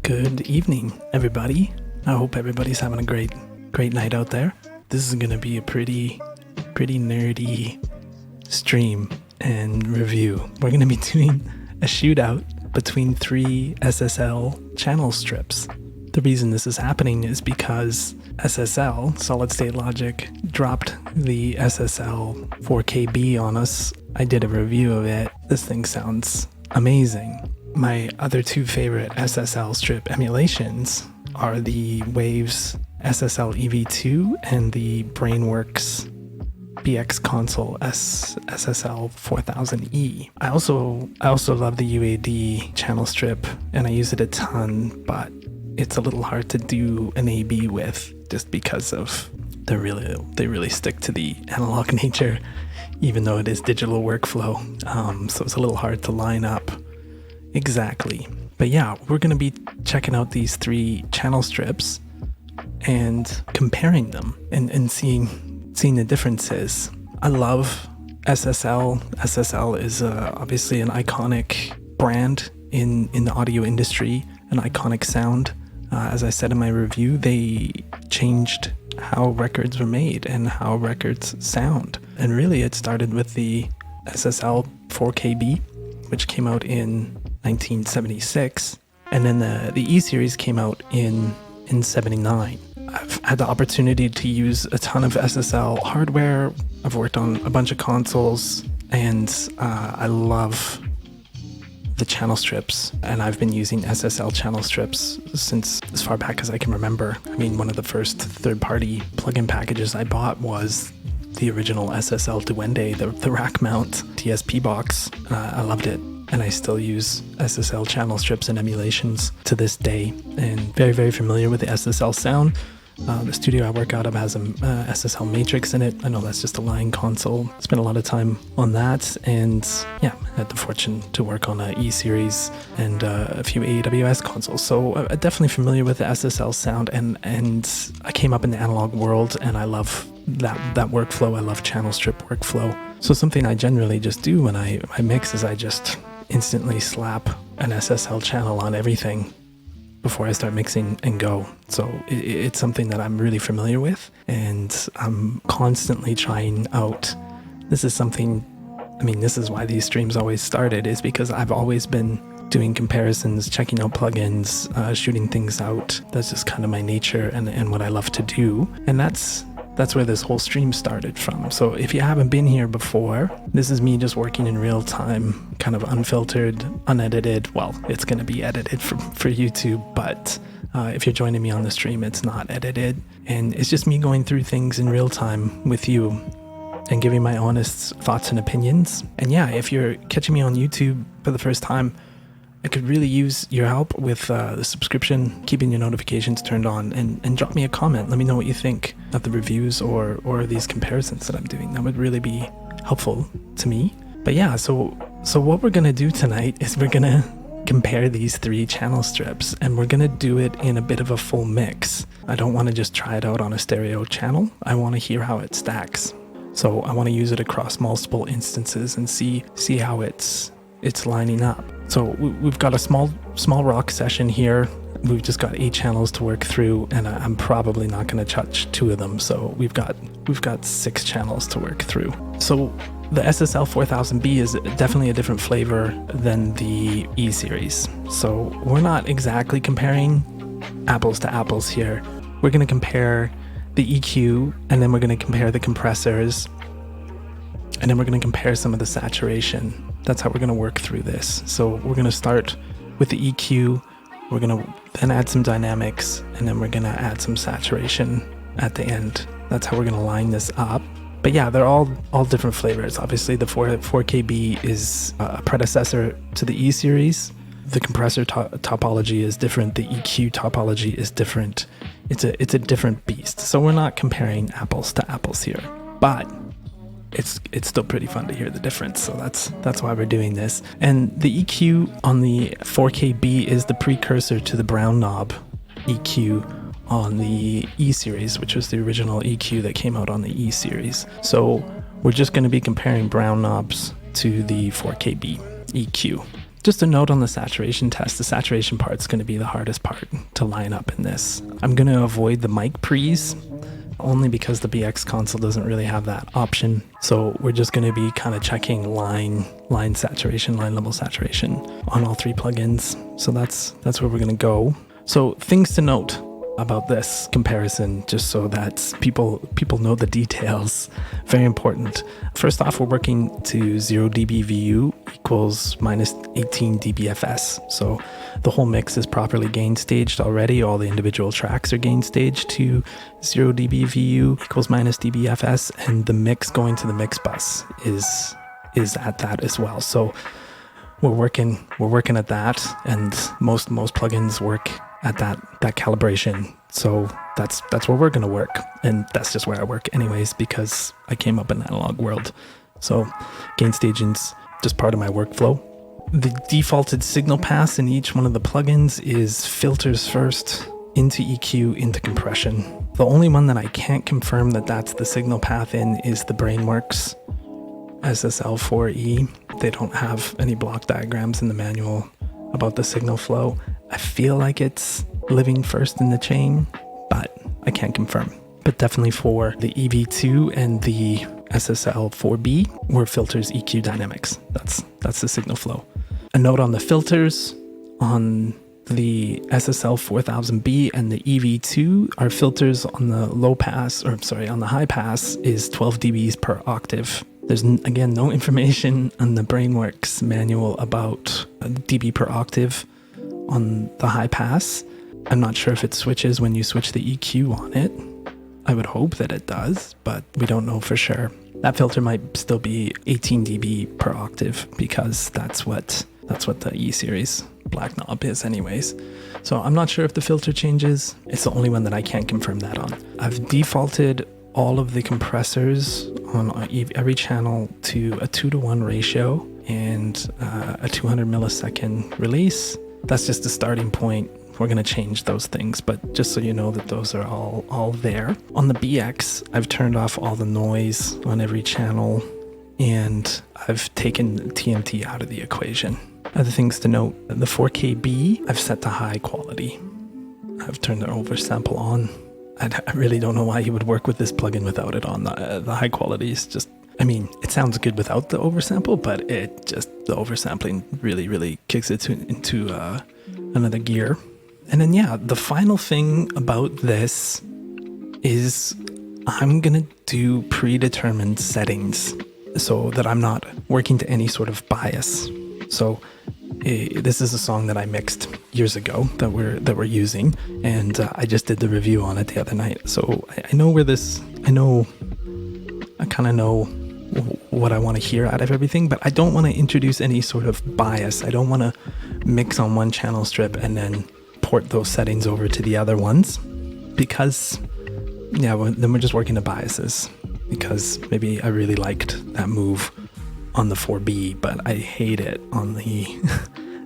Good evening, everybody. I hope everybody's having a great night out there. This is going to be a pretty nerdy stream and review. We're going to be doing a shootout between 3 SSL channel strips. The reason this is happening is because SSL, Solid State Logic, dropped the SSL 4KB on us. I did a review of it. This thing sounds amazing. My other 2 favorite SSL strip emulations are the Waves SSL EV2 and the Brainworks BX Console SSL 4000E. I also love the UAD channel strip, and I use it a ton, but it's a little hard to do an AB with just because of they really stick to the analog nature, even though it is digital workflow. So it's a little hard to line up exactly. But yeah, we're going to be checking out these 3 channel strips and comparing them and seeing the differences. I love SSL. SSL is obviously an iconic brand in the audio industry, an iconic sound. As I said in my review, they changed how records were made and how records sound. And really it started with the SSL 4KB, which came out in 1976, and then the E series came out in 79. I've had the opportunity to use a ton of SSL hardware. I've worked on a bunch of consoles, and I love the channel strips, and I've been using SSL channel strips since as far back as I can remember. I mean, one of the first third-party plugin packages I bought was the original SSL Duende, the rack mount DSP box. I loved it, and I still use SSL channel strips and emulations to this day, and very familiar with the SSL sound. The studio I work out of has a SSL matrix in it. I know that's just a line console. Spent a lot of time on that, and yeah, I had the fortune to work on a E series and a few AWS consoles. So definitely familiar with the SSL sound, and I came up in the analog world, and I love that workflow. I love channel strip workflow. So something I generally just do when I mix is I just instantly slap an SSL channel on everything before I start mixing and go. So it's something that I'm really familiar with, and I'm constantly trying out. This is why these streams always started, is because I've always been doing comparisons, checking out plugins, shooting things out. That's just kind of my nature and what I love to do. And that's where this whole stream started from. So if you haven't been here before, this is me just working in real time, kind of unfiltered, unedited. Well, it's going to be edited for YouTube, but if you're joining me on the stream, it's not edited. And it's just me going through things in real time with you and giving my honest thoughts and opinions. And yeah, if you're catching me on YouTube for the first time, I could really use your help with the subscription, keeping your notifications turned on, and drop me a comment. Let me know what you think of the reviews or these comparisons that I'm doing. That would really be helpful to me. But yeah, so what we're going to do tonight is we're going to compare these 3 channel strips, and we're going to do it in a bit of a full mix. I don't want to just try it out on a stereo channel. I want to hear how it stacks. So I want to use it across multiple instances and see how it's lining up. So we've got a small rock session here. We've just got 8 channels to work through, and I'm probably not going to touch 2 of them. So we've got 6 channels to work through. So the SSL 4000B is definitely a different flavor than the E series. So we're not exactly comparing apples to apples here. We're going to compare the EQ, and then we're going to compare the compressors, and then we're going to compare some of the saturation. That's how we're going to work through this. So we're going to start with the EQ, we're going to then add some dynamics, and then we're going to add some saturation at the end. That's how we're going to line this up. But yeah, they're all different flavors. Obviously the 4KB is a predecessor to the E series. The compressor topology is different. The EQ topology is different. It's a different beast. So we're not comparing apples to apples here, but it's still pretty fun to hear the difference. So that's why we're doing this. And the EQ on the 4KB is the precursor to the brown knob EQ on the E series, which was the original EQ that came out on the E series. So we're just going to be comparing brown knobs to the 4KB EQ. Just a note on the saturation test, the saturation part's going to be the hardest part to line up in this. I'm going to avoid the mic pre's, only because the BX console doesn't really have that option. So we're just going to be kind of checking line saturation, line level saturation on all 3 plugins. So that's where we're going to go. So things to note about this comparison, just so that people know the details. Very important. First off, we're working to 0 dB VU equals minus 18 dBFS. So the whole mix is properly gain staged already. All the individual tracks are gain staged to 0 dB VU equals minus dBFS, and the mix going to the mix bus is at that as well. So we're working at that, and most plugins work at that calibration. So that's where we're gonna work, and that's just where I work anyways, because I came up in the analog world. So gain staging's just part of my workflow. The defaulted signal pass in each one of the plugins is filters first, into EQ, into compression. The only one that I can't confirm that that's the signal path in is the Brainworks SSL 4E. They don't have any block diagrams in the manual about the signal flow. I feel like it's living first in the chain, but I can't confirm. But definitely for the EV2 and the SSL 4B, we're filters, EQ, dynamics. That's the signal flow. A note on the filters, on the SSL 4000B and the EV2, our filters on the on the high pass is 12 dBs per octave. There's, again, no information on the Brainworks manual about dB per octave on the high pass. I'm not sure if it switches when you switch the EQ on it. I would hope that it does, but we don't know for sure. That filter might still be 18 dB per octave, because that's what the E-Series black knob is anyways. So I'm not sure if the filter changes. It's the only one that I can't confirm that on. I've defaulted all of the compressors on every channel to a 2-to-1 ratio and a 200 millisecond release. That's just the starting point. We're going to change those things, but just so you know that those are all there. On the BX, I've turned off all the noise on every channel, and I've taken TMT out of the equation. Other things to note, the 4KB, I've set to high quality. I've turned the oversample on. I really don't know why you would work with this plugin without it on. The high quality is just, I mean, it sounds good without the oversample, but the oversampling really kicks it into another gear. And then, yeah, the final thing about this is I'm going to do predetermined settings so that I'm not working to any sort of bias. So this is a song that I mixed years ago that we're using, and I just did the review on it the other night. So I kind of know what I want to hear out of everything, but I don't want to introduce any sort of bias. I don't want to mix on one channel strip and then port those settings over to the other ones, because then we're just working the biases, because maybe I really liked that move on the 4B, but I hate it on the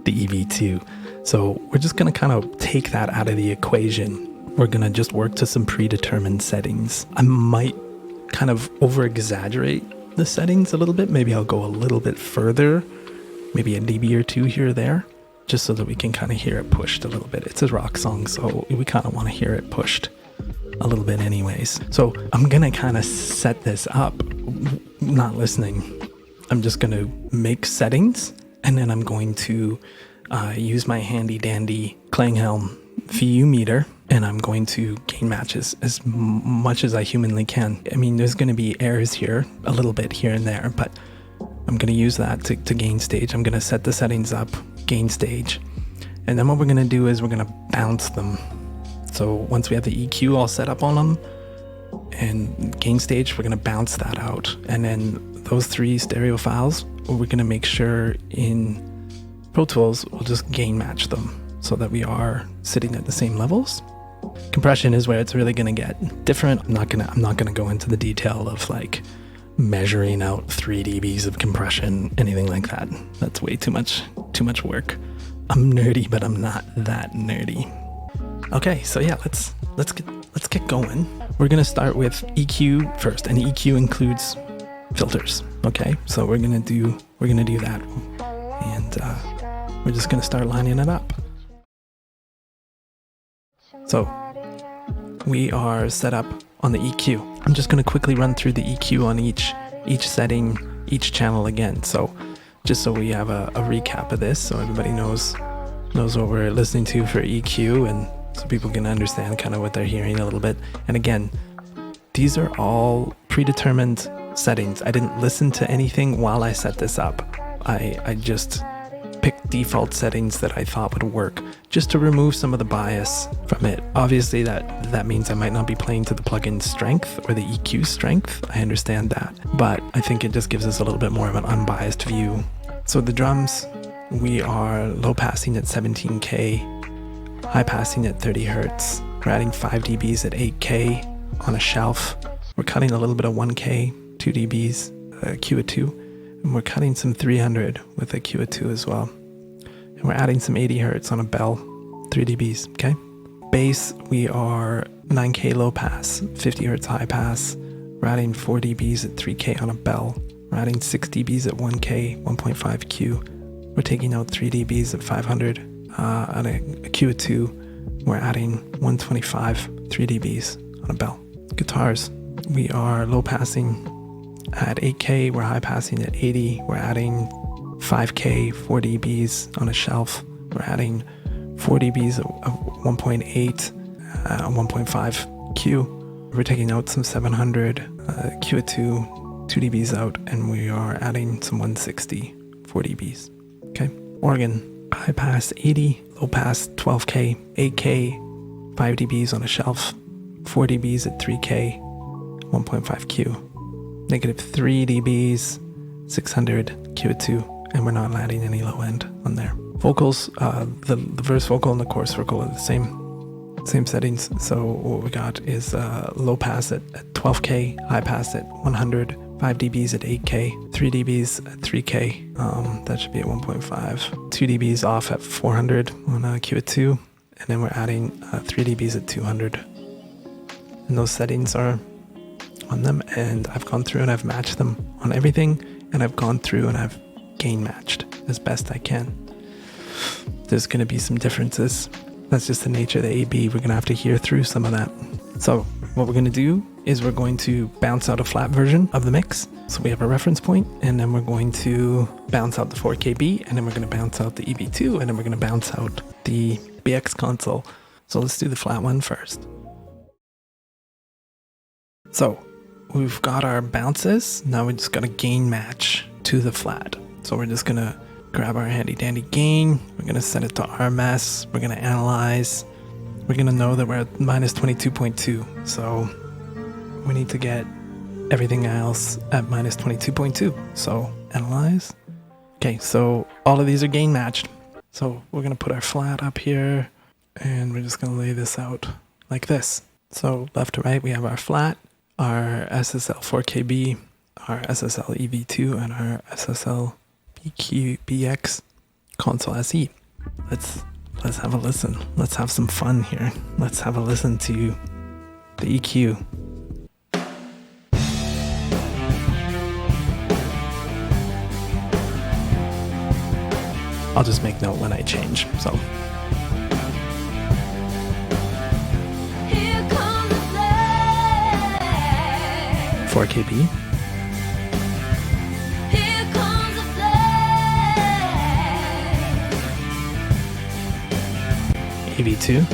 EV2. So we're just going to kind of take that out of the equation. We're going to just work to some predetermined settings. I might kind of over-exaggerate the settings a little bit. Maybe I'll go a little bit further, maybe a dB or 2 here or there, just so that we can kind of hear it pushed a little bit. It's a rock song, so we kind of want to hear it pushed a little bit anyways. So I'm going to kind of set this up, not listening. I'm just going to make settings, and then I'm going to use my handy dandy Klanghelm VU meter, and I'm going to gain match as much as I humanly can. I mean, there's going to be errors here, a little bit here and there, but I'm going to use that to gain stage. I'm going to set the settings up, gain stage, and then what we're going to do is we're going to bounce them. So once we have the EQ all set up on them and gain stage, we're going to bounce that out, and then those 3 stereo files, we're going to make sure in Pro Tools we'll just gain match them so that we are sitting at the same levels. Compression is where it's really going to get different. I'm not going to go into the detail of like measuring out 3 dBs of compression, anything like that. That's way too much work. I'm nerdy, but I'm not that nerdy. Okay, so yeah, let's get going. We're going to start with EQ first, and EQ includes filters. Okay, so we're gonna do that, and we're just going to start lining it up. So we are set up on the EQ. I'm just going to quickly run through the EQ on each setting, each channel again. So just so we have a recap of this, so everybody knows what we're listening to for EQ, and so people can understand kind of what they're hearing a little bit. And again, these are all predetermined settings. I didn't listen to anything while I set this up. I just picked default settings that I thought would work, just to remove some of the bias from it. Obviously that means I might not be playing to the plugin strength or the EQ strength. I understand that, but I think it just gives us a little bit more of an unbiased view. So the drums, we are low passing at 17K, high passing at 30 Hertz. We're adding 5 dBs at 8K on a shelf. We're cutting a little bit of 1K, 2 dBs, Q of 2. And we're cutting some 300 with a Q of 2 as well. And we're adding some 80 Hertz on a bell, 3 dBs, okay? Bass, we are 9K low pass, 50 Hertz high pass. We're adding 4 dBs at 3K on a bell. We're adding 6 dBs at 1K, 1.5 Q. We're taking out 3 dBs at 500 on a Q of 2. We're adding 125, 3 dBs on a bell. Guitars, we are low passing at 8K, we're high passing at 80. We're adding 5K, 4 dBs on a shelf. We're adding 4 dBs of 1.8, 1.5 Q. We're taking out some 700 Q of 2, 2 dBs out, and we are adding some 160, 4 dBs. Okay. Organ, high pass 80, low pass 12K, 8K, 5 dBs on a shelf, 4 dBs at 3K, 1.5 Q. Negative 3 dBs, 600 Q of 2, and we're not adding any low end on there. Vocals, the verse vocal and the chorus vocal are the same settings. So what we got is low pass at 12K, high pass at 100, 5 dBs at 8K, 3 dBs at 3K, that should be at 1.5, 2 dBs off at 400 on Q of 2, and then we're adding 3 dBs at 200. And those settings are on them, and I've gone through and I've matched them on everything, and I've gone through and I've gain matched as best I can. There's going to be some differences. That's just the nature of the AB. We're going to have to hear through some of that. So what we're going to do is we're going to bounce out a flat version of the mix. So we have a reference point, and then we're going to bounce out the 4KB, and then we're going to bounce out the EV2, and then we're going to bounce out the BX console. So let's do the flat one first. So we've got our bounces. Now we just got to gain match to the flat. So we're just going to grab our handy dandy gain. We're going to set it to RMS. We're going to analyze. We're going to know that we're at minus 22.2. So we need to get everything else at minus 22.2. So analyze. Okay, so all of these are gain matched. So we're going to put our flat up here, and we're just going to lay this out like this. So left to right, we have our flat, our SSL 4KB, our SSL EV2, and our SSL BX console SE. Let's have a listen. Let's have some fun here. Let's have a listen to the EQ. I'll just make note when I change. So 4KB. EV2.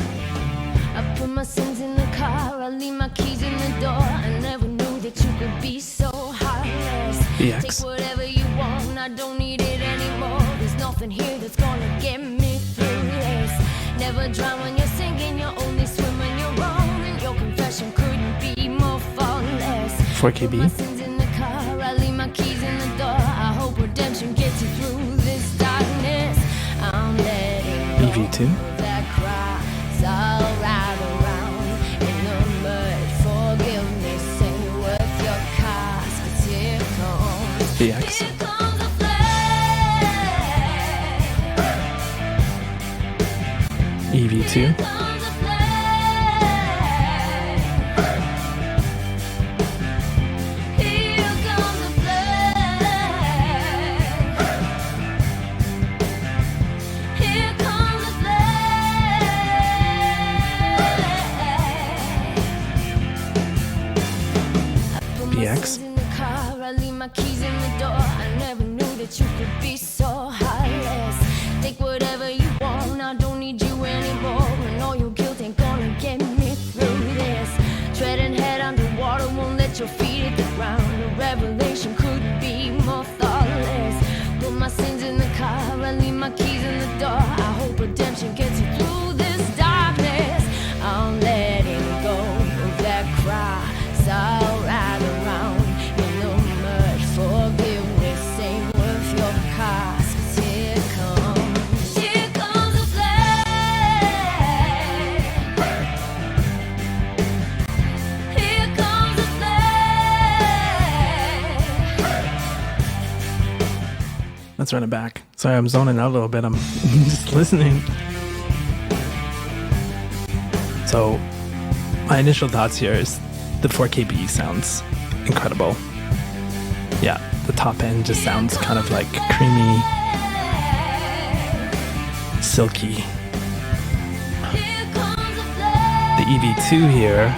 I put my sins in the car, I leave my keys in the door. I never knew that you could be so heartless. BX. Take whatever you want, I don't need it anymore. There's nothing here that's gonna get me through this. Never drown when you're singing, you only swim when you're wrong. And your confession couldn't be more faultless. 4KB. My sins in the car, I leave my keys in the door. I hope redemption gets you through this darkness. I'm letting EV2. All right around in the mud. Forgive me, say with your cars, 'cause here comes BX. Here comes the flame. EV2. Here comes the flame. Here comes the flame. my keys in the door. I never knew that you could be so heartless. Take whatever you want, I don't need you anymore. And all your guilt ain't gonna get me through this. Treading head underwater, won't let your feet hit the ground. A revelation couldn't be more thoughtless. Put my sins in the car, I leave my keys in the door. I hope redemption gets you through this darkness. I'm letting go of that cry. I'll ride around in the mud. Forgiveness ain't worth your cost. 'Cause here comes the flame. Here comes the flame. Let's run it back. Sorry, I'm zoning out a little bit. I'm just listening. So my initial thoughts here is the 4KB sounds incredible. Yeah, the top end just sounds kind of like creamy, silky. The EV2 here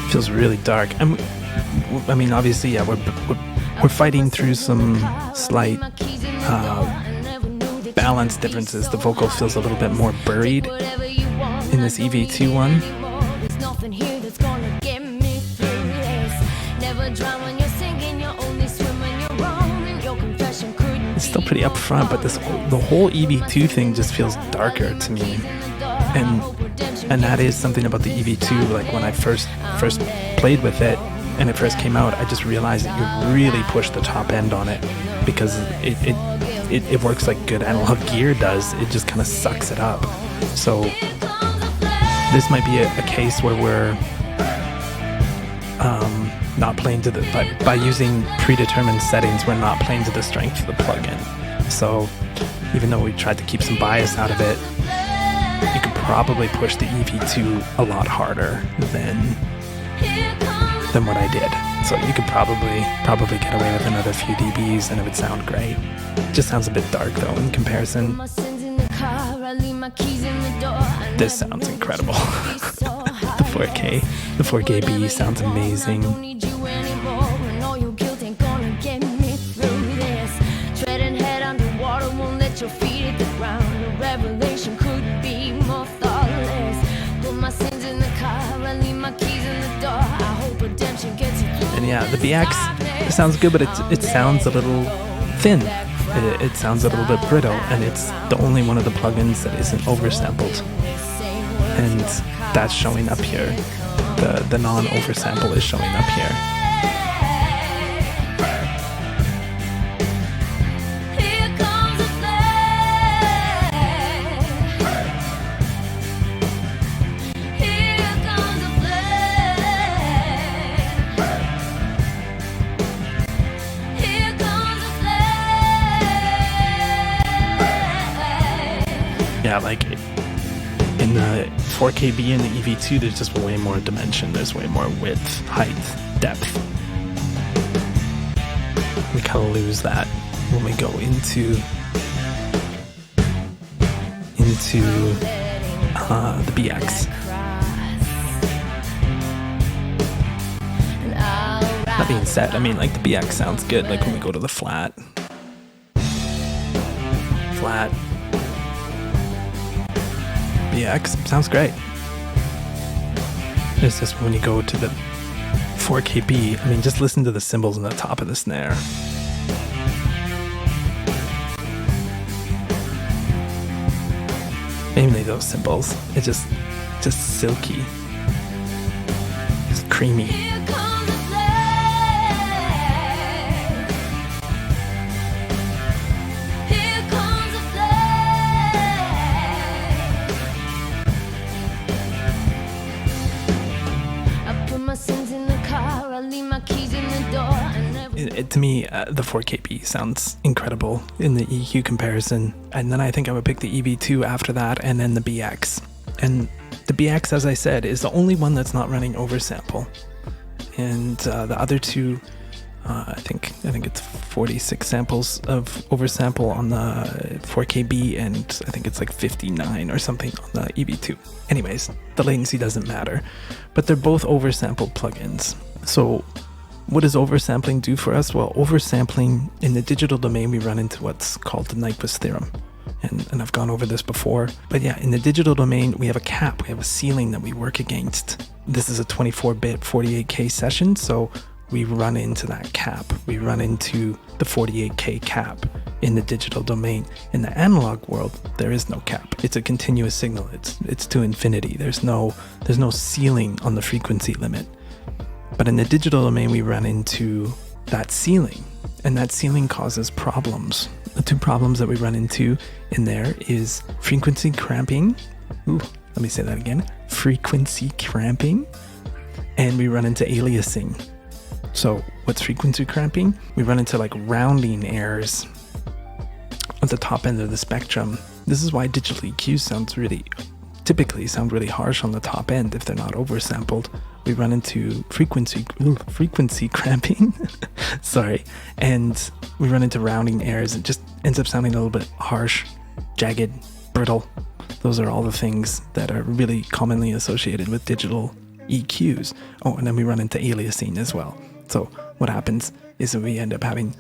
feels really dark. I mean, obviously, yeah, we're fighting through some slight balance differences. The vocal feels a little bit more buried in this EV2 one. It's still pretty upfront, but the whole EV2 thing just feels darker to me, and that is something about the EV2. Like when I first played with it and it first came out, I just realized that you really push the top end on it because it works like good analog gear does. It just kind of sucks it up. So this might be a case where we're not playing to the, by using predetermined settings, we're not playing to the strength of the plugin. So even though we tried to keep some bias out of it, you could probably push the EV2 a lot harder than what I did. So you could probably get away with another few dBs and it would sound great. It just sounds a bit dark though in comparison. This sounds incredible. The 4KB sounds amazing. And yeah, the BX, it sounds good, but it sounds a little thin. It sounds a little bit brittle, and it's the only one of the plugins that isn't oversampled. And that's showing up here. The non-oversample is showing up here. Yeah, like in the 4KB and the EV2, there's just way more dimension. There's way more width, height, depth. We kind of lose that when we go into the BX. That being said, I mean, like the BX sounds good. Like when we go to the flat. BX sounds great. It's just when you go to the 4KB, I mean, just listen to the cymbals on the top of the snare. Mainly those cymbals. It's just silky. It's creamy. To me, the 4KB sounds incredible in the EQ comparison, and then I think I would pick the EV2 after that, and then the BX. And the BX, as I said, is the only one that's not running oversample, and the other two, I think it's 46 samples of oversample on the 4KB, and I think it's like 59 or something on the EV2. Anyways, the latency doesn't matter, but they're both oversampled plugins. So what does oversampling do for us? Well, oversampling in the digital domain, we run into what's called the Nyquist theorem. And I've gone over this before. But yeah, in the digital domain, we have a cap, we have a ceiling that we work against. This is a 24-bit 48K session, so we run into that cap. We run into the 48K cap in the digital domain. In the analog world, there is no cap. It's a continuous signal. It's to infinity. There's no ceiling on the frequency limit. But in the digital domain, we run into that ceiling, and that ceiling causes problems. The two problems that we run into in there is frequency cramping. Ooh, let me say that again. Frequency cramping. And we run into aliasing. So what's frequency cramping? We run into like rounding errors at the top end of the spectrum. This is why digital EQs typically sound really harsh on the top end if they're not oversampled. We run into frequency cramping, sorry, and we run into rounding errors. It just ends up sounding a little bit harsh, jagged, brittle. Those are all the things that are really commonly associated with digital EQs. Oh, and then we run into aliasing as well. So what happens is that we end up having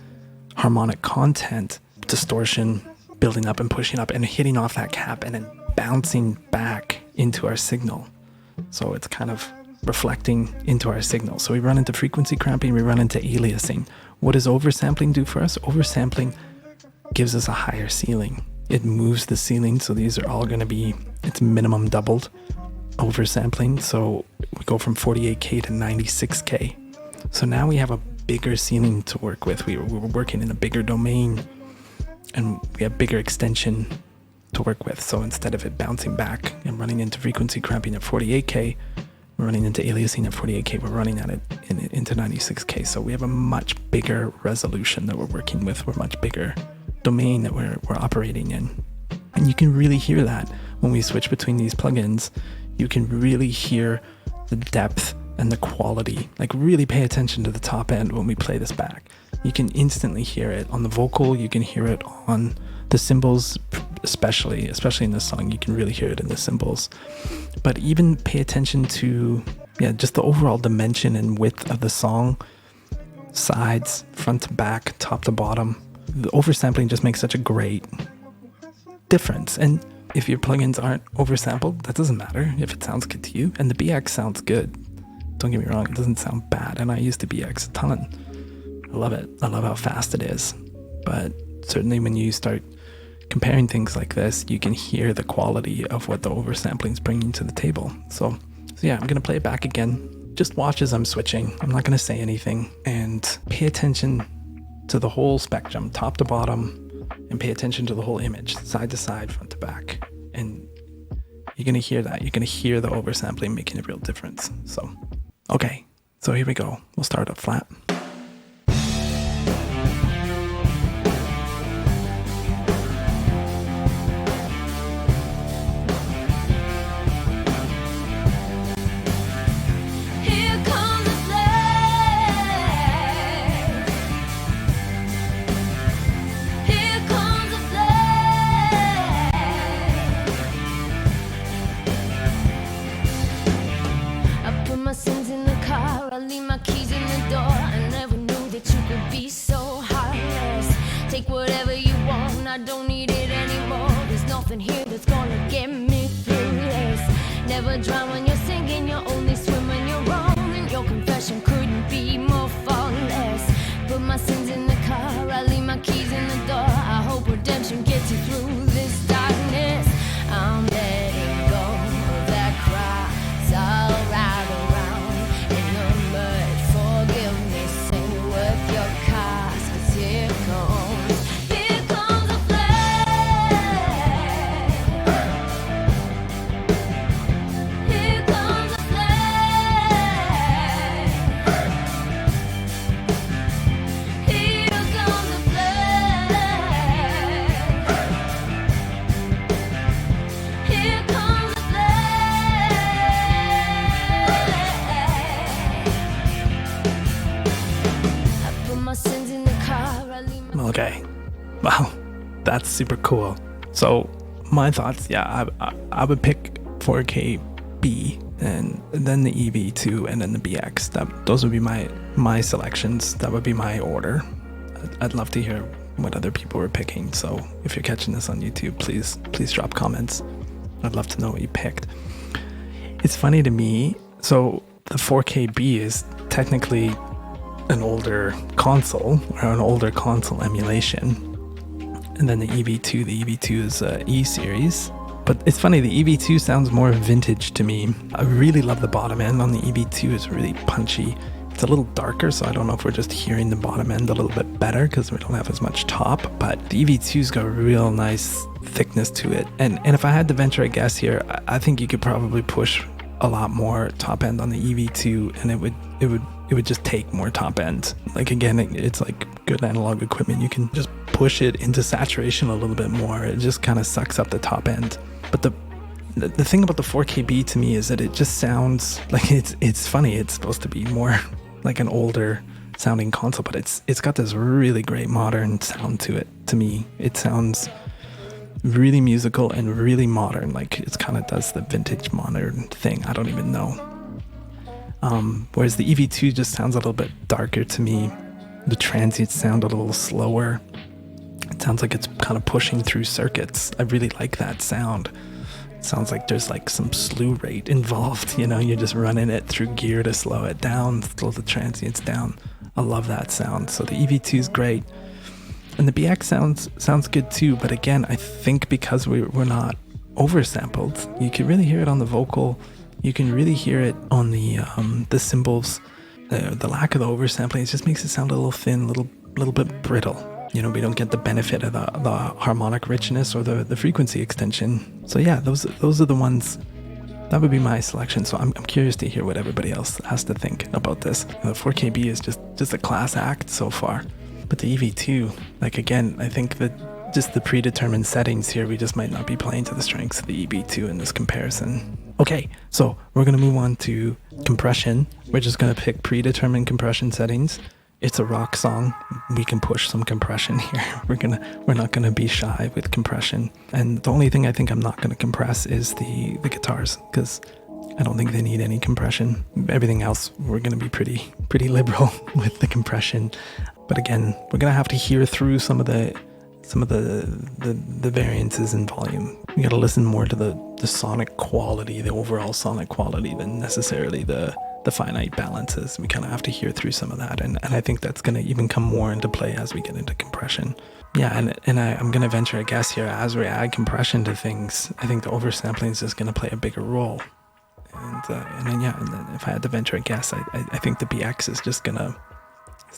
harmonic content, distortion, building up and pushing up and hitting off that cap and then bouncing back into our signal. So it's kind of reflecting into our signal. So we run into frequency cramping, we run into aliasing. What does oversampling do for us? Oversampling gives us a higher ceiling. It moves the ceiling, so these are all going to be, it's minimum doubled oversampling. So we go from 48K to 96K. So now we have a bigger ceiling to work with. We were working in a bigger domain, and we have bigger extension to work with. So instead of it bouncing back and running into frequency cramping at 48K, we're running into aliasing at 48K, we're running at it into 96K. So we have a much bigger resolution that we're working with. We're much bigger domain that we're operating in. And you can really hear that when we switch between these plugins. You can really hear the depth and the quality. Like, really pay attention to the top end when we play this back. You can instantly hear it on the vocal. You can hear it on the cymbals, especially in this song. You can really hear it in the cymbals. But even pay attention to just the overall dimension and width of the song, sides, front to back, top to bottom. The oversampling just makes such a great difference. And if your plugins aren't oversampled, that doesn't matter if it sounds good to you. And the BX sounds good. Don't get me wrong, it doesn't sound bad. And I use the BX a ton. I love it. I love how fast it is. But certainly when you start comparing things like this, you can hear the quality of what the oversampling is bringing to the table. So yeah, I'm going to play it back again. Just watch as I'm switching. I'm not going to say anything, and pay attention to the whole spectrum, top to bottom, and pay attention to the whole image, side to side, front to back. And you're going to hear that. You're going to hear the oversampling making a real difference. So, okay. So here we go. We'll start up flat. Never drown when you're sinking, you only swim when you're wrong. And your confession couldn't be more faultless. Put my sins in the car, I leave my keys in the door. I hope redemption gets you through this darkness. I'm letting go of that cries I'll ride around in the mud. Forgive me, sing with your cars, 'cause here comes a flag. Here comes a flag. Here comes a flag. Here comes a flag. I put my sins in the car, I leave my Okay. Wow. That's super cool. So my thoughts, I would pick 4K B and then the EV2, and then the BX. Those would be my selections. That would be my order. I'd love to hear what other people were picking. So if you're catching this on YouTube, please drop comments. I'd love to know what you picked. It's funny to me. So the 4KB is technically an older console, or an older console emulation. And then the EV2 is E series. But it's funny, the EV2 sounds more vintage to me. I really love the bottom end on the EV2. It's really punchy. It's a little darker, so I don't know if we're just hearing the bottom end a little bit better because we don't have as much top. But the EV2's got a real nice thickness to it. And if I had to venture a guess here, I think you could probably push a lot more top end on the EV2, and it would just take more top end. Like, again, it's like good analog equipment. You can just push it into saturation a little bit more. It just kind of sucks up the top end. But the thing about the 4KB to me is that it just sounds like it's funny. It's supposed to be more like an older sounding console, but it's got this really great modern sound to it. To me, it sounds really musical and really modern. Like, it's kind of does the vintage modern thing. I don't even know. Whereas the EV2 just sounds a little bit darker to me. The transients sound a little slower. It sounds like it's kind of pushing through circuits. I really like that sound. It sounds like there's like some slew rate involved. You know, you're just running it through gear to slow it down, slow the transients down. I love that sound. So the EV2 is great. And the BX sounds good too. But again, I think because we're not oversampled, you can really hear it on the vocal. You can really hear it on the cymbals. The lack of the oversampling, it just makes it sound a little thin, a little bit brittle. You know, we don't get the benefit of the harmonic richness or the frequency extension. So yeah, those are the ones. That would be my selection. So I'm curious to hear what everybody else has to think about this. The 4KB is just a class act so far. But the EV2, like, again, I think that just the predetermined settings here, we just might not be playing to the strengths of the EV2 in this comparison. Okay, so we're going to move on to compression. We're just going to pick predetermined compression settings. It's a rock song. We can push some compression here. We're not gonna be shy with compression. And the only thing I think I'm not gonna compress is the guitars, because I don't think they need any compression. Everything else, we're gonna be pretty liberal with the compression. But again, we're gonna have to hear through some of the variances in volume. You gotta listen more to the sonic quality, the overall sonic quality, than necessarily the finite balances. We kind of have to hear through some of that, and I think that's going to even come more into play as we get into compression. Yeah, and I'm going to venture a guess here, as we add compression to things, I think the oversampling is just going to play a bigger role. And then if I had to venture a guess, I think the BX is just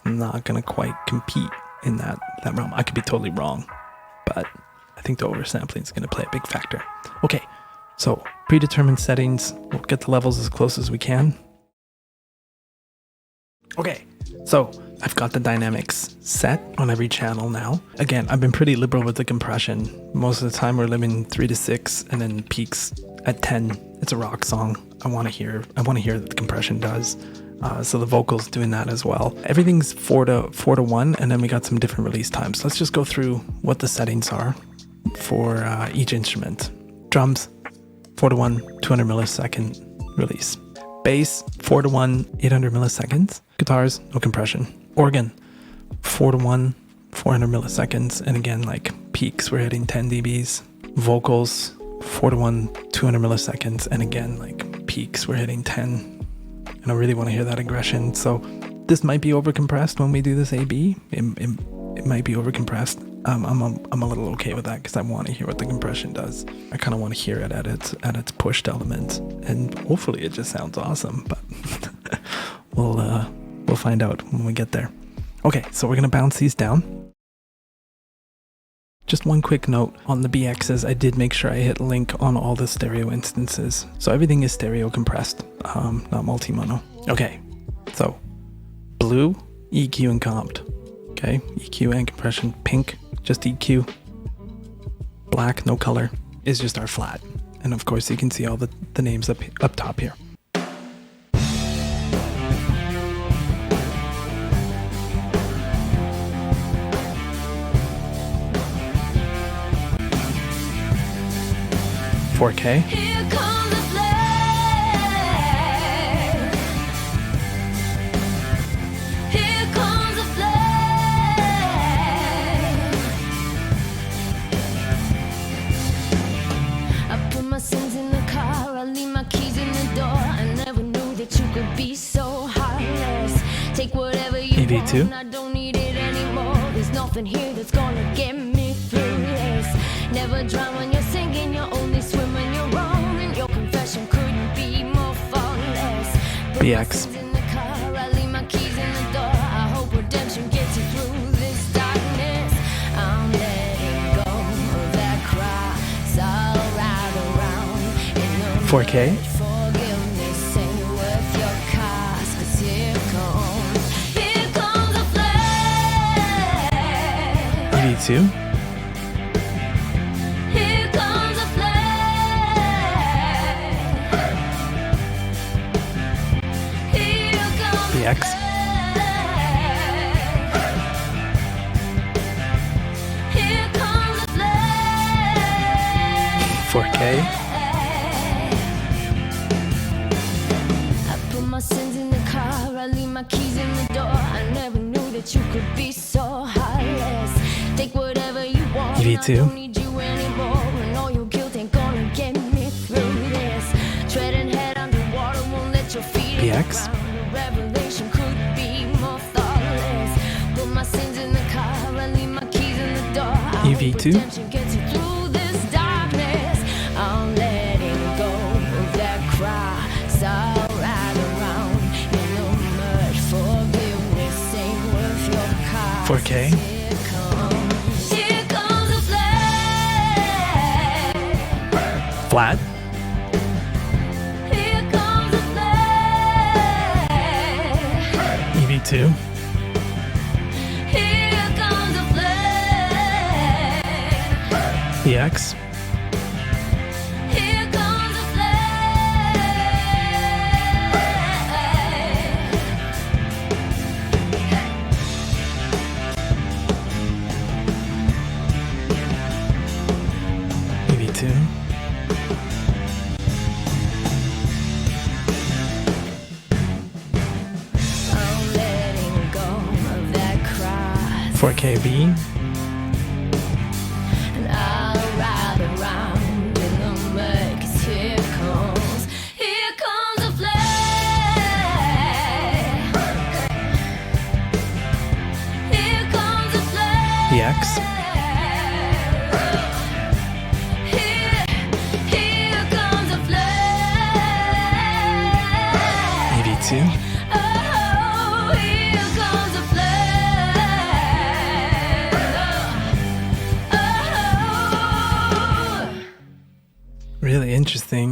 not gonna quite compete in that realm. I could be totally wrong, but I think the oversampling is going to play a big factor. Okay, so predetermined settings, we'll get the levels as close as we can. Okay, so I've got the dynamics set on every channel now. Again, I've been pretty liberal with the compression. Most of the time we're living 3 to 6 and then peaks at 10. It's a rock song. I want to hear what the compression does. So the vocals doing that as well. Everything's 4 to 1, and then we got some different release times. Let's just go through what the settings are for each instrument. Drums, 4 to 1, 200 millisecond release. Bass, 4 to 1, 800 milliseconds. Guitars, no compression. Organ, 4 to 1, 400 milliseconds. And again, like peaks, we're hitting 10 dBs. Vocals, 4 to 1, 200 milliseconds. And again, like peaks, we're hitting 10. And I really want to hear that aggression. So this might be overcompressed when we do this A/B. It might be overcompressed. I'm a little okay with that because I want to hear what the compression does. I kind of want to hear it at its pushed element, and hopefully it just sounds awesome. But we'll find out when we get there. Okay, so we're gonna bounce these down. Just one quick note on the BXs. I did make sure I hit link on all the stereo instances, so everything is stereo compressed, not multi-mono. Okay, so blue, EQ and comped. Okay, EQ and compression. Pink, just EQ. Black, no color, is just our flat. And of course you can see all the names up top here. .4K. Here comes the flame. put my sins in the car, I leave my keys in the door. I never knew that you could be so heartless. Take whatever you EV2. want, I don't need it anymore. There's nothing here that's gonna get me through this. Never drown when you're singing, you only swim when you're wrong. And your confession couldn't be more faultless. Put my BX. sins in the car, I leave my keys in the door. I hope redemption gets you through this darkness. I'm letting go of that cry. So I'll ride around in the 4K. forgiveness ain't worth your cost. 'Cause here comes a flame. EV2. Here comes a flame. Here comes BX. a flame. Here comes a flame. 4K. I put my sins in the car, I leave my keys in the door. I never knew that you could be so heartless. Take whatever you want, EV2. I don't need you anymore. And all your guilt ain't gonna get me through this. Treading head underwater, won't let your feet BX. ground. The revelation could be more thoughtless. Put my sins in the car, I leave my keys in the door. I hope EV2. redemption gets you through this darkness. I'm letting go of that cry. So I'll ride around in the mud. Forgiveness ain't worth your cost. 4K. Here comes a flame. Flat. Here comes a flame. EV2. Here comes a flame. BX. Here comes a EV2. I'm letting go of that cry. 4KB. And I'll ride around in the mud. 'Cause here comes a flame. Here comes a flame. BX. Here comes a flame. EV2. Oh, here comes a flame. Oh. Really interesting.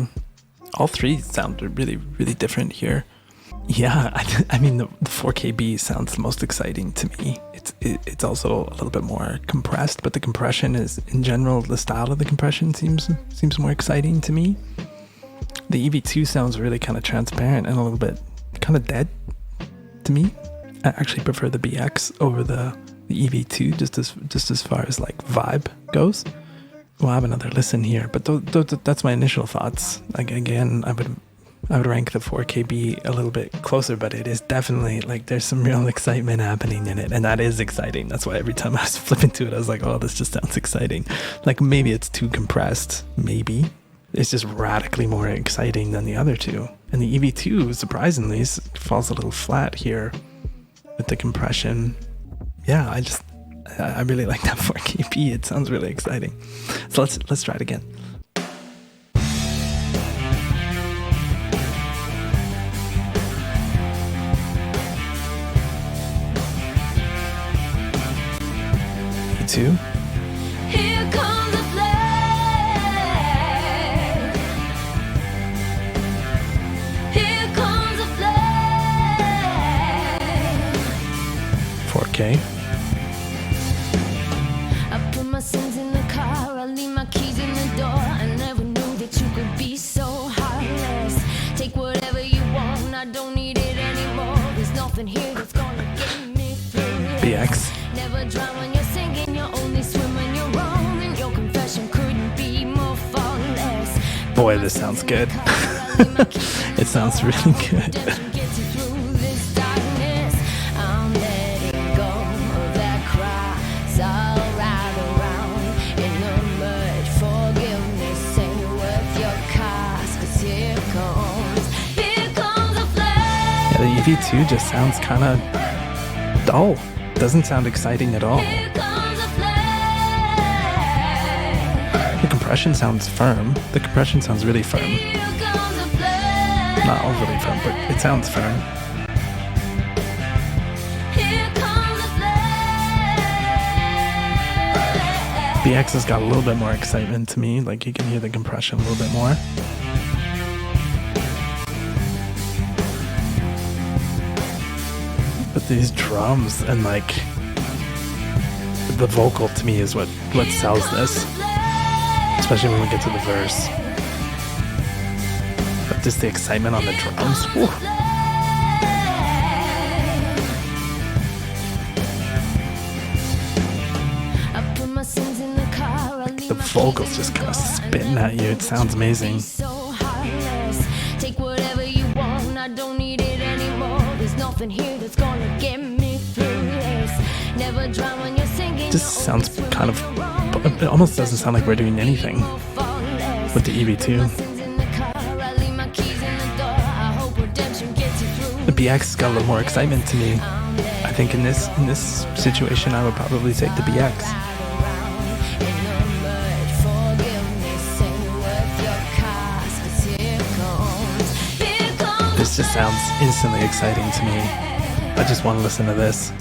All three sound really, really different here. Yeah, I mean the 4KB sounds the most exciting to me. It's also a little bit more compressed, but the compression is, in general, the style of the compression seems more exciting to me. The EV2 sounds really kind of transparent and a little bit kind of dead to me. I actually prefer the BX over the EV2 just as far as like vibe goes. We'll have another listen here, but that's my initial thoughts. Like again, I would rank the 4KB a little bit closer, but it is definitely like there's some real excitement happening in it, and that is exciting. That's why every time I was flipping to it, I was like, oh, this just sounds exciting. Like maybe it's too compressed, maybe. It's just radically more exciting than the other two. And the EV2, surprisingly, falls a little flat here with the compression. Yeah, I really like that 4KB. It sounds really exciting. So let's try it again. E2. Here comes the flame. Here comes the flame. 4K. I put my sins in the car, I leave my keys in the door. I never knew that you could be so heartless. Take whatever you want, I don't need it anymore. There's nothing here that's gonna get me through this. BX. Never drown when you're singing, you only swim when you're wrong. And your confession couldn't be more faultless. Boy, this sounds good. It sounds really good. EV2 just sounds kind of dull. Doesn't sound exciting at all. Here comes a flame. The compression sounds firm. The compression sounds really firm. Here comes a flame. Not overly firm, but it sounds firm. Here comes a flame. The X has got a little bit more excitement to me. Like you can hear the compression a little bit more. But these drums and like the vocal to me is what sells this, especially when we get to the verse. But just the excitement on the drums. Whew. The vocals just kind of spitting at you. It sounds amazing. Take whatever you want, I don't need it anymore. There's nothing here that's gonna get me through this. Never drown when you're singing. Just sounds kind of, it almost doesn't sound like we're doing anything with the EV2. The BX has got a little more excitement to me. I think in this situation, I would probably take the BX. This just sounds instantly exciting to me. I just want to listen to this.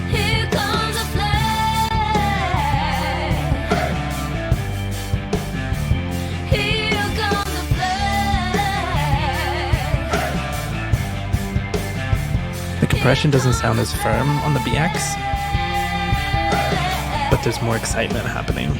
Here comes a flame. Here comes a flame. The compression doesn't sound as firm on the BX, but there's more excitement happening.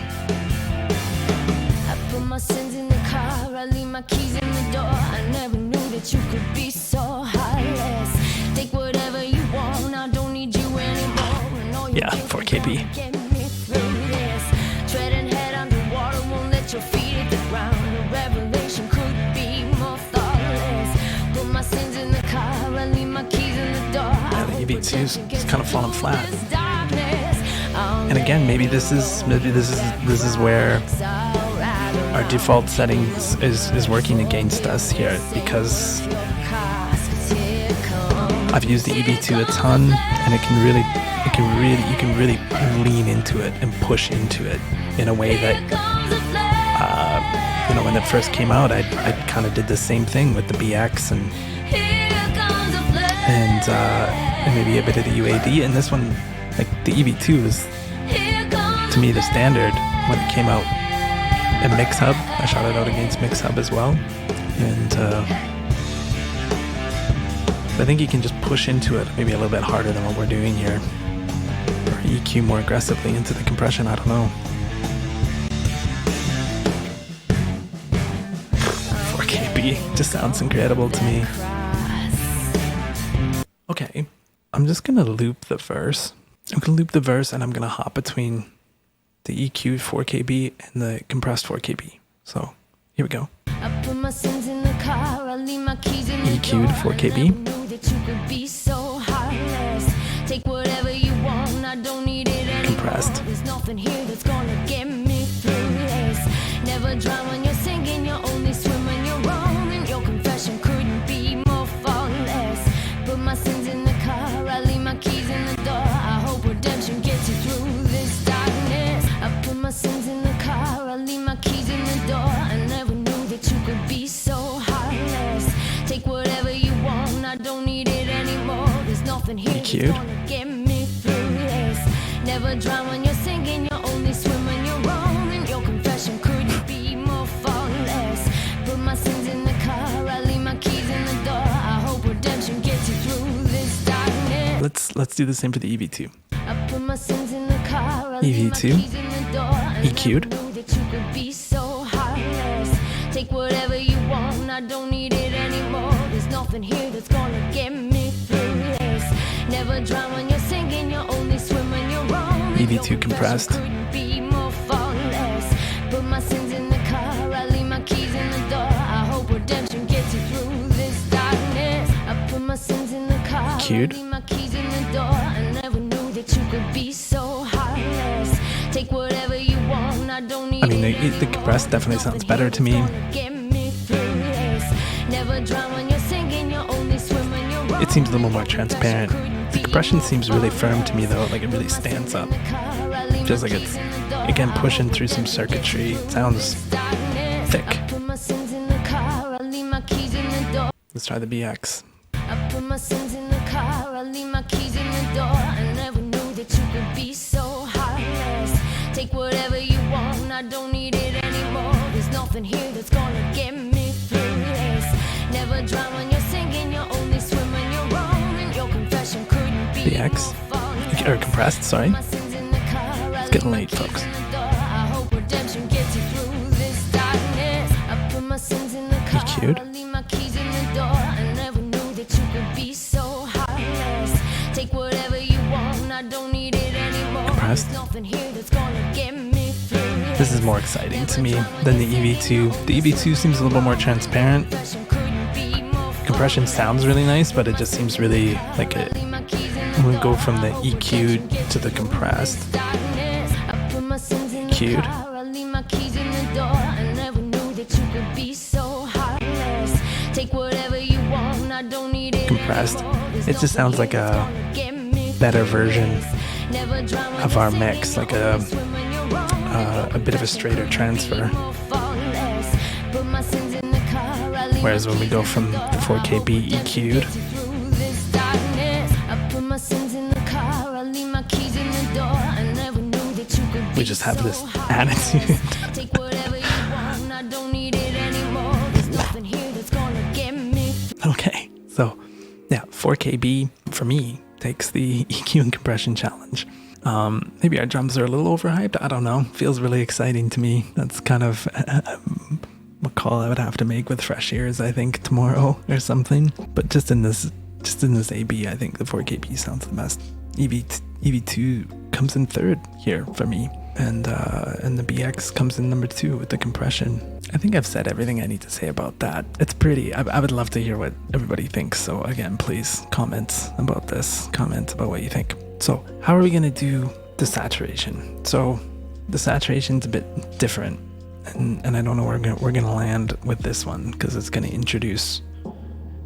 I put my sins in the car, I leave my keys in the door. I never knew that you could be so heartless. Take whatever you want, I don't need you anymore. And all you Yeah, give 4KB. is gonna get me through this. Treading head underwater, won't let your feet hit the ground. A revelation could be more thoughtless. Put my sins in the car, I leave my keys in the door. Yeah, the EV2's kind of falling flat. And again, maybe this is where our default settings is working against us here, because I've used the EV2 a ton, and you can really lean into it and push into it in a way that when it first came out, I kind of did the same thing with the BX and maybe a bit of the UAD. And this one, like the EV2 is, to me, the standard when it came out. And Mix-Hub, I shot it out against Mix-Hub as well. And I think you can just push into it maybe a little bit harder than what we're doing here. Or EQ more aggressively into the compression, I don't know. 4KB just sounds incredible to me. Okay, I'm just gonna loop the verse. I'm gonna loop the verse and I'm gonna hop between the EQ'd 4KB and the compressed 4KB. So here we go. EQ'd 4KB. Compressed. There's nothing here that's gonna get me through this. Never drown when you're singing, you're only swimming, you're wrong, and your confession couldn't be more faultless. Put my sins in the car, I leave my keys in the door. I hope redemption gets you through this darkness. I put my sins in the car, I leave my keys in the door. I never knew that you could be so heartless. Take whatever you want, I don't need it anymore. There's nothing here that's gonna get me through this. Never drown when you're singing, you're only swimming, you're wrong, and your confession couldn't be more faultless. Put my sins in the car, I leave my keys in the door. I hope redemption gets you through this darkness. Let's do the same for the EV2. I put my sins in the car, I EV2, leave my keys in the door. I EQ'd. never knew that you could be so heartless. Take whatever you want, I don't need it anymore. There's nothing here that's gonna get me through this. Never drown when you're singing, you're only swimming, you're wrong. EV2 compressed. Couldn't be more faultless. Put my sins in the car, I leave my keys in the door. I hope redemption gets you through this darkness. I put my sins in the car, EQ'd. I leave my keys in the door. I never knew that you could be so heartless. Take whatever you want, I don't need I mean, the compressed definitely sounds better to me. Never drown when you're singing, you're only swimming. it seems a little more transparent. The compression seems really firm to me though, like it really stands up. Feels like it's, again, pushing through some circuitry. It sounds thick. Let's try the BX. I put my sins in the car, I leave my keys in the door. I never knew that you could be so heartless. Take whatever you want, I don't need it anymore. There's nothing here that's gonna get me through this. Never drown when you're singing, you only swim when you're wrong. And your confession couldn't be BX. Or compressed, sorry. It's getting late, folks. I hope redemption gets you through this darkness. I put my sins in the car, EQ'd. I leave my keys in the door. I never knew that you could be so heartless. Take whatever you want, I don't need it anymore. Compressed. There's nothing here that's gonna get me through this. This is more exciting to me than the EV2. The EV2 seems a little bit more transparent. Compression sounds really nice, but it just seems really like it. When we go from the EQ'd to the compressed. EQ'd. Compressed. It just sounds like a better version of our mix, like a bit of a straighter transfer. Whereas when we go from the 4KB EQ'd, we just have this attitude. Okay, so yeah, 4KB for me takes the EQ and compression challenge. Maybe our drums are a little overhyped. I don't know. Feels really exciting to me. That's kind of a call I would have to make with fresh ears, I think, tomorrow or something. But just in this AB, I think the 4KB sounds the best. EV2 comes in third here for me, and the BX comes in number 2 with the compression. I think I've said everything I need to say about that. It's pretty. I would love to hear what everybody thinks. So again, please comment about this. Comment about what you think. So how are we gonna do the saturation? So the saturation's a bit different, and I don't know where we're gonna land with this one, because it's gonna introduce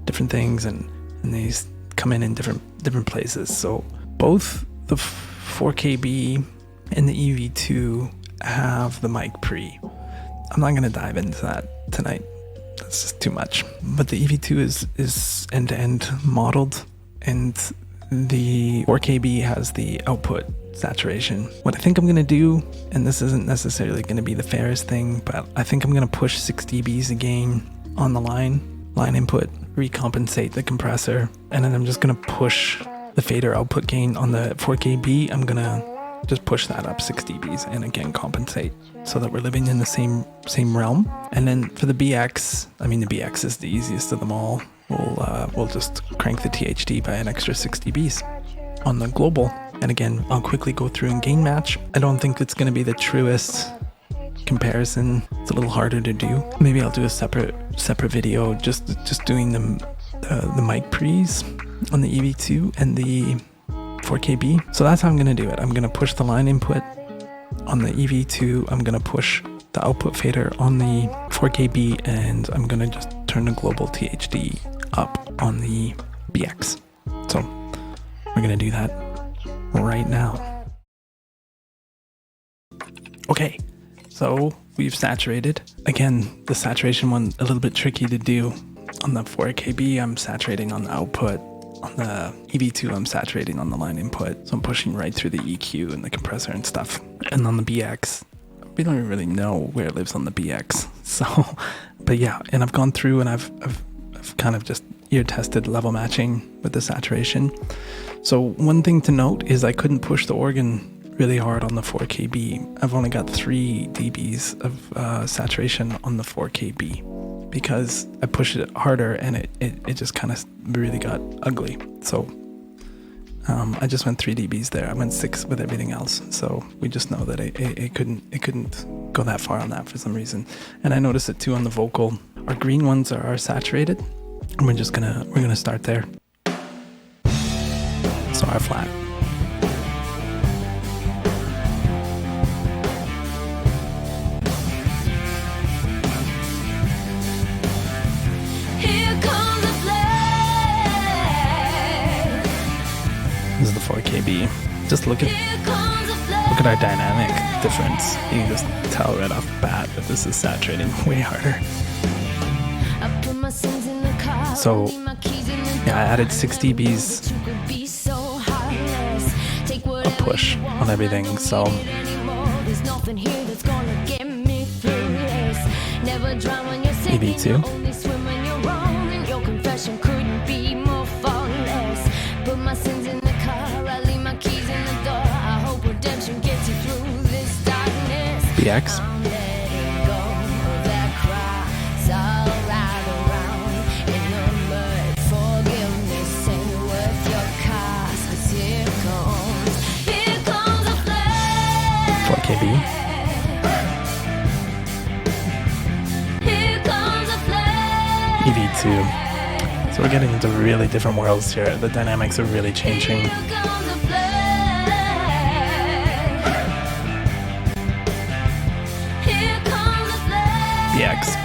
different things, and these come in different places. So both the 4KB and the EV2 have the mic pre. I'm not gonna dive into that tonight. That's just too much. But the EV2 is end-to-end modeled, and the 4KB has the output saturation. What I think I'm gonna do, and this isn't necessarily gonna be the fairest thing, but I think I'm gonna push 6 dBs again on the line input, recompensate the compressor, and then I'm just gonna push the fader output gain on the 4KB. I'm gonna just push that up 6 dBs and again compensate, so that we're living in the same realm. And then for the BX, I mean, the BX is the easiest of them all. We'll just crank the THD by an extra 6 dBs on the global. And again, I'll quickly go through and gain match. I don't think it's going to be the truest comparison. It's a little harder to do. Maybe I'll do a separate video just doing the mic pre's on the EV2 and the 4KB. So that's how I'm going to do it. I'm going to push the line input on the EV2. I'm going to push the output fader on the 4KB, and I'm going to just turn the global THD up on the BX. So we're going to do that right now. Okay, so we've saturated. Again, the saturation one a little bit tricky to do. On the 4KB, I'm saturating on the output. On the EV2, I'm saturating on the line input. So I'm pushing right through the EQ and the compressor and stuff. And on the BX, we don't really know where it lives on the BX. So, but yeah, and I've gone through and I've kind of just ear tested level matching with the saturation. So one thing to note is I couldn't push the organ really hard on the 4KB. I've only got 3 dBs of saturation on the 4KB because I pushed it harder and it just kind of really got ugly. So I just went 3 dBs there. I went 6 with everything else. So we just know that it couldn't go that far on that for some reason. And I noticed it too on the vocal. Our green ones are saturated, and we're gonna start there. So our flat. Here comes the flash. KB. Just look at our dynamic difference. You can just tell right off the bat that this is saturating way harder. So yeah, I added 6 dBs of push on everything. So EV2. BX. KB. EV2. So we're getting into really different worlds here. The dynamics are really changing. BX.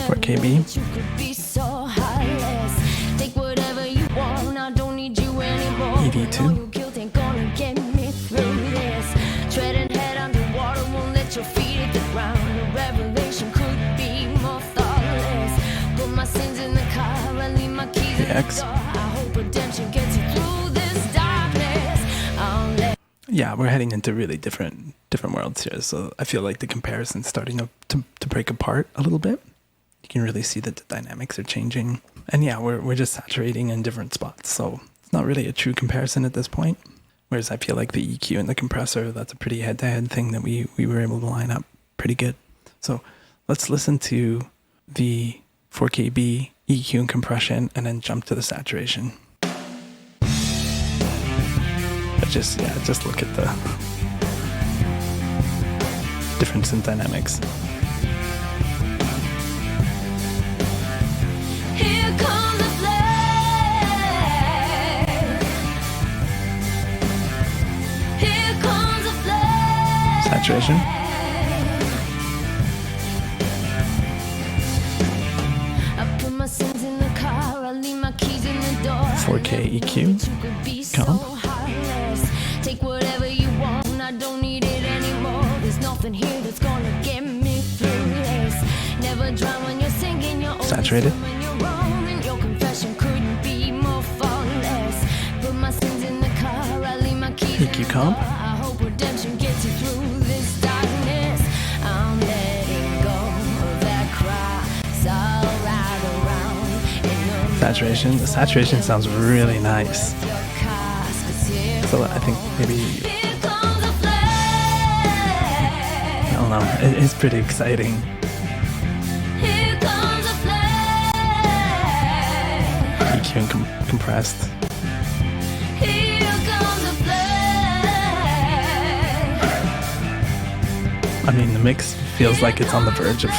For KB. EV2. BX. Yeah, we're heading into really different worlds here. So I feel like the comparison's starting to break apart a little bit. You can really see that the dynamics are changing. And yeah, we're just saturating in different spots. So it's not really a true comparison at this point. Whereas I feel like the EQ and the compressor, that's a pretty head-to-head thing that we were able to line up pretty good. So let's listen to the 4KB EQ and compression and then jump to the saturation. But just look at the difference in dynamics. Here comes the flame. Here comes the flame. Saturation. I put my sins in the car, I leave my keys in the door. 4K EQ. Comp. Take whatever you want, I don't need it anymore. There's nothing here that's gonna get me through this. Never drown when you're singing your own. Saturated. Your confession couldn't be more flawless. Put my sins in the car, I leave my keys EQ comp. I hope redemption gets you through this darkness. I'm letting go of that cry. All right around. Saturation. The saturation sounds really nice. So I think maybe, I don't know, it's pretty exciting. EQ and compressed. I mean, the mix feels like it's on the verge of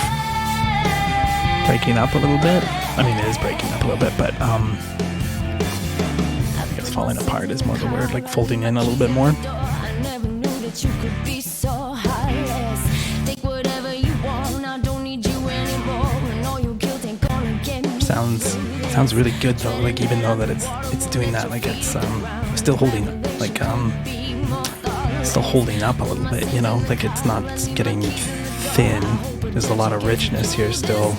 breaking up a little bit. I mean, it is breaking up a little bit, but I guess falling apart is more the word, like folding in a little bit more. Sounds really good though, like even though that it's doing that, like it's still holding up a little bit, you know, like it's not getting thin. There's a lot of richness here still.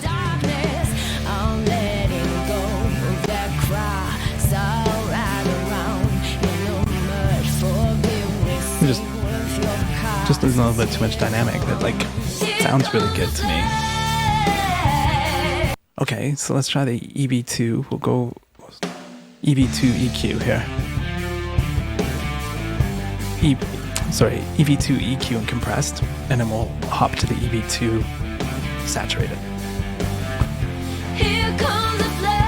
Just there's a little bit too much dynamic that like sounds really good to me. Okay, so let's try the EV2. We'll go EV2 EQ here. EV2 EQ and compressed, and then we'll hop to the EV2 saturated. Here comes the flame.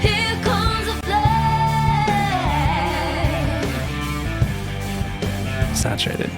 Here comes the flame. Saturated.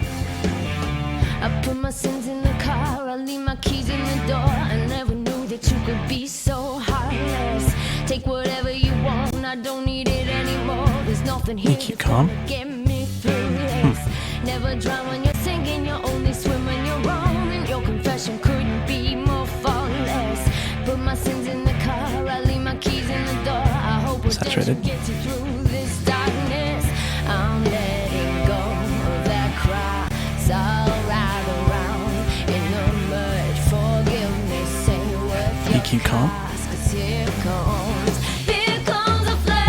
I put my sins in the car, I leave my keys in the door. I never knew that you could be so heartless. Take whatever you want, I don't need it anymore. There's nothing here EQ comp. get me through this. Never Never drown when you're singing, you're only swim when you're wrong. And your confession couldn't be more flawless. Put my sins in the car, I leave my keys in the door. I hope Saturated. gets you through this darkness. I'm letting go of that cry. So I'll ride around in the mud. Forgive me, say with your EQ comp. cries, 'cause here comes a flame.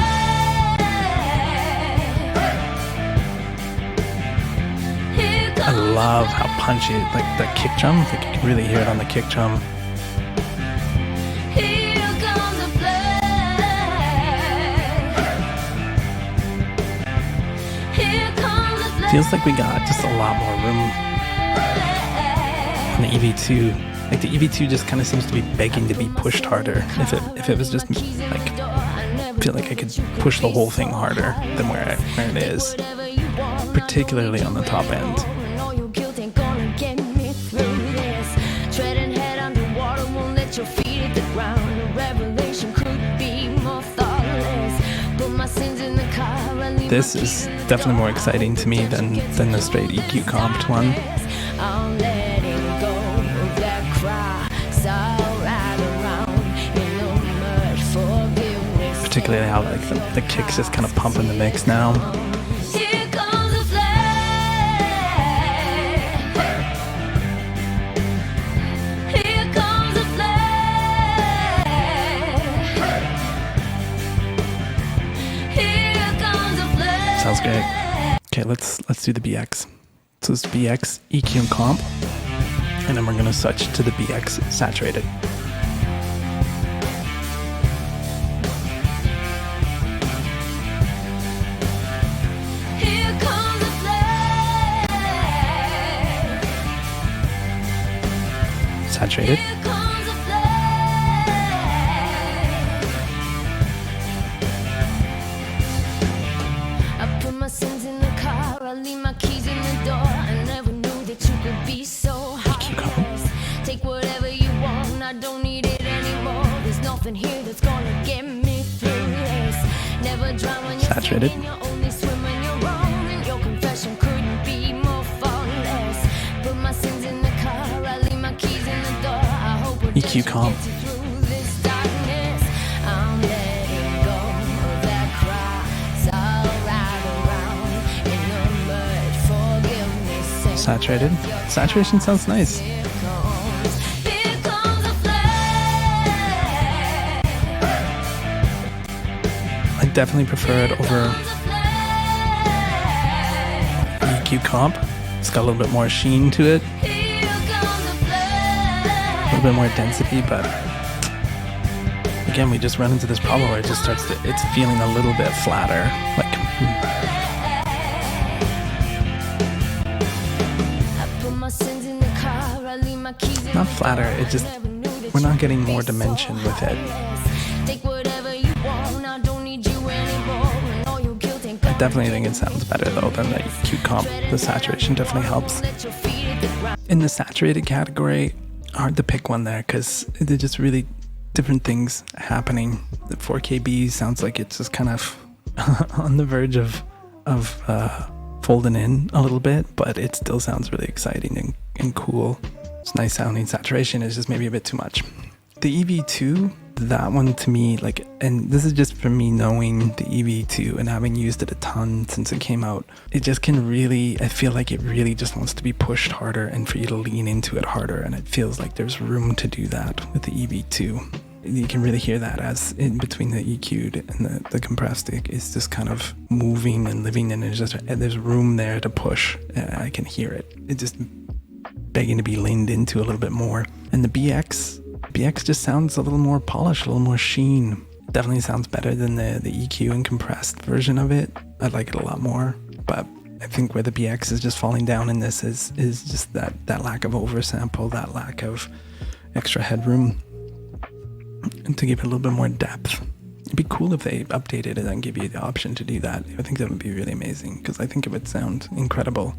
Here I love how punchy, like the kick drum. Like you can really hear it on the kick drum. Here comes a flame. Here comes a flame. Feels like we got just a lot more room on the EV2. Like the EV2 just kind of seems to be begging to be pushed harder. If it was just like, I feel like I could push the whole thing harder than where it is, particularly on the top end. All your guilt ain't gonna get me through this. Treading head underwater, won't let your feet hit the ground. A revelation could be more thoughtless. Put my sins in the car. I leave This my is keys in the definitely door. more exciting to me than the straight EQ comped one. I'm letting go of that cry. So I'll ride around in the mud. Forgiveness. Particularly how like the kicks just kind of pumping the mix now. Here comes a flame. Here comes a flame. Here comes a flame. Sounds great. Okay, let's do the BX. So it's BX, EQ and comp, and then we're gonna switch to the BX saturated. Here comes a flame. Saturated. Here comes a flame. I put my sins in the car, I leave my keys in the door. I never knew that you could be so heartless. Take whatever you want, I don't need it anymore. There's nothing here that's gonna get me through this. Never drown when you're Saturated. singing, you only swim when you're wrong. And your confession couldn't be more flawless. Put my sins in the car, I leave my keys in the door. I hope EQ comp. gets you through this darkness. I'm letting go of that cry. So I'll ride around in the mud. Forgive me, say Saturated. Saturation sounds nice. here comes a flame. I definitely prefer it over EQ comp. It's got a little bit more sheen to it, a little bit more density, but again, we just run into this problem where it just starts to, it's feeling a little bit flatter. Like, not flatter, it just, we're not getting more dimension with it. I definitely think it sounds better though than the EQ comp. The saturation definitely helps. In the saturated category, hard to pick one there because they're just really different things happening. The 4KB sounds like it's just kind of on the verge of folding in a little bit, but it still sounds really exciting and cool. It's nice sounding. Saturation is just maybe a bit too much. The EV2, that one to me, like, and this is just from me knowing the EV2 and having used it a ton since it came out, it just can really, I feel like it really just wants to be pushed harder and for you to lean into it harder, and it feels like there's room to do that with the EV2. You can really hear that as in between the EQ'd and the compressed, it's just kind of moving and living, and there's room there to push. I can hear it. It's just begging to be leaned into a little bit more. And the BX just sounds a little more polished, a little more sheen. It definitely sounds better than the EQ and compressed version of it. I like it a lot more, but I think where the BX is just falling down in this is just that lack of oversample, that lack of extra headroom, and to give it a little bit more depth. It'd be cool if they updated it and give you the option to do that. I think that would be really amazing because I think it would sound incredible.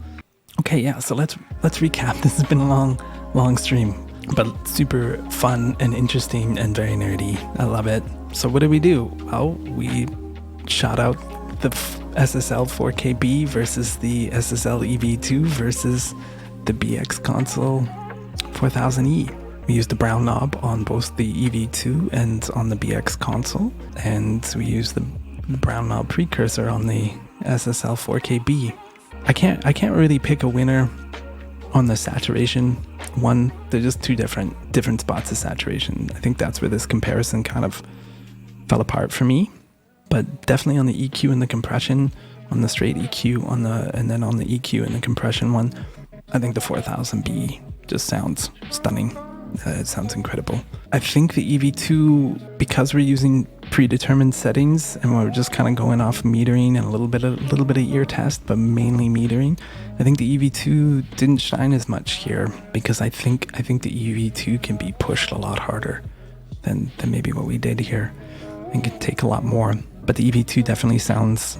Okay, yeah, so let's recap. This has been a long stream, but super fun and interesting and very nerdy. I love it. So what did we do? Well, we shot out the SSL 4KB versus the SSL EV2 versus the BX console 4000E. We used the brown knob on both the EV2 and on the BX console, and we used the brown knob precursor on the SSL 4KB. I can't really pick a winner on the saturation one. They're just two different spots of saturation. I think that's where this comparison kind of fell apart for me. But definitely on the EQ and the compression, on the straight EQ and then on the EQ and the compression one, I think the 4000B just sounds stunning. It sounds incredible. I think the EV2, because we're using predetermined settings and we're just kind of going off metering and a little bit of ear test, but mainly metering, I think the EV2 didn't shine as much here, because I think the EV2 can be pushed a lot harder than maybe what we did here, and can take a lot more. But the EV2 definitely sounds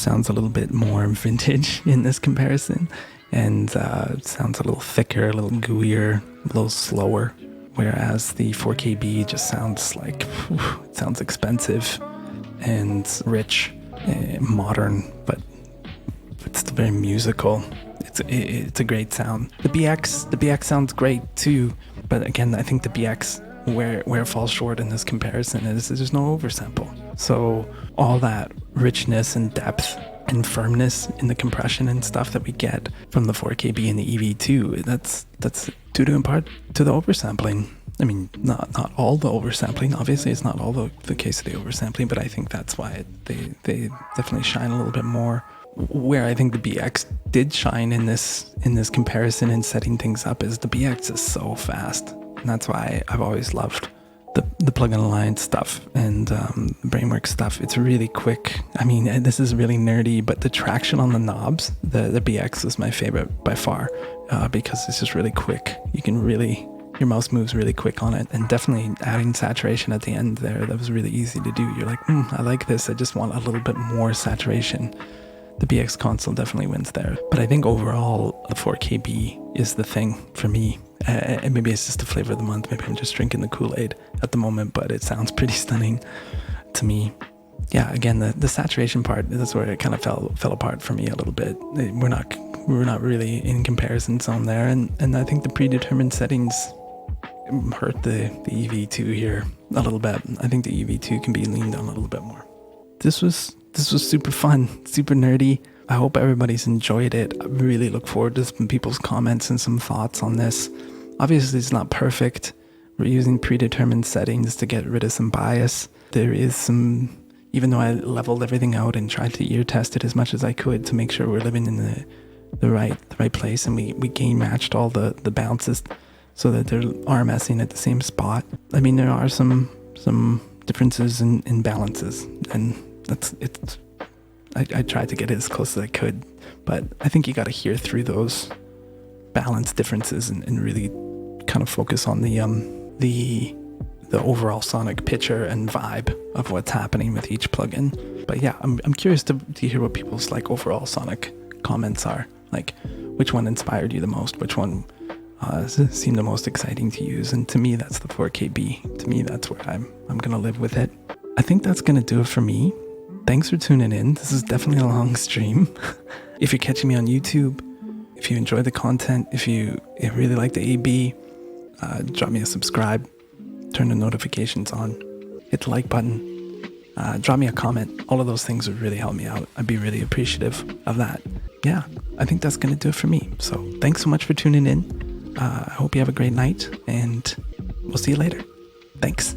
a little bit more vintage in this comparison, and sounds a little thicker, a little gooier, a little slower. Whereas the 4KB just sounds like, it sounds expensive and rich, modern, but it's still very musical. It's a great sound. The BX sounds great too, but again, I think the BX, where it falls short in this comparison is there's no oversample. So all that richness and depth and firmness in the compression and stuff that we get from the 4KB and the EV2, that's due to in part to the oversampling. I mean, not all the oversampling. Obviously, it's not all the case of the oversampling, but I think that's why they definitely shine a little bit more. Where I think the BX did shine in this comparison and setting things up is the BX is so fast, and that's why I've always loved the plug-in alliance stuff and Brainworks stuff. It's really quick. I mean, this is really nerdy, but the traction on the knobs, the BX is my favorite by far, because it's just really quick. Your mouse moves really quick on it, and definitely adding saturation at the end there, that was really easy to do. You're like, I like this. I just want a little bit more saturation. The BX console definitely wins there. But I think overall, the 4KB is the thing for me. And maybe it's just the flavor of the month. Maybe I'm just drinking the Kool-Aid at the moment, but it sounds pretty stunning to me. Yeah, again, the saturation part, that's where it kind of fell apart for me a little bit. We're not really in comparison zone there, and I think the predetermined settings hurt the EV2 here a little bit. I think the EV2 can be leaned on a little bit more. This was super fun, super nerdy. I hope everybody's enjoyed it. I really look forward to some people's comments and some thoughts on this. Obviously, it's not perfect. We're using predetermined settings to get rid of some bias. There is some, even though I leveled everything out and tried to ear test it as much as I could to make sure we're living in the right place, and we gain matched all the bounces so that they're RMSing at the same spot. I mean, there are some differences in balances, and I tried to get it as close as I could, but I think you got to hear through those balance differences and really kind of focus on the overall sonic picture and vibe of what's happening with each plugin. But yeah, I'm curious to hear what people's like overall sonic comments are. Like, which one inspired you the most? Which one seemed the most exciting to use? And to me, that's the 4KB. To me, that's where I'm gonna live with it. I think that's gonna do it for me. Thanks for tuning in. This is definitely a long stream. If you're catching me on YouTube, if you enjoy the content, if you really like the AB, drop me a subscribe, turn the notifications on, hit the like button, drop me a comment. All of those things would really help me out. I'd be really appreciative of that. Yeah, I think that's going to do it for me. So thanks so much for tuning in. I hope you have a great night, and we'll see you later. Thanks.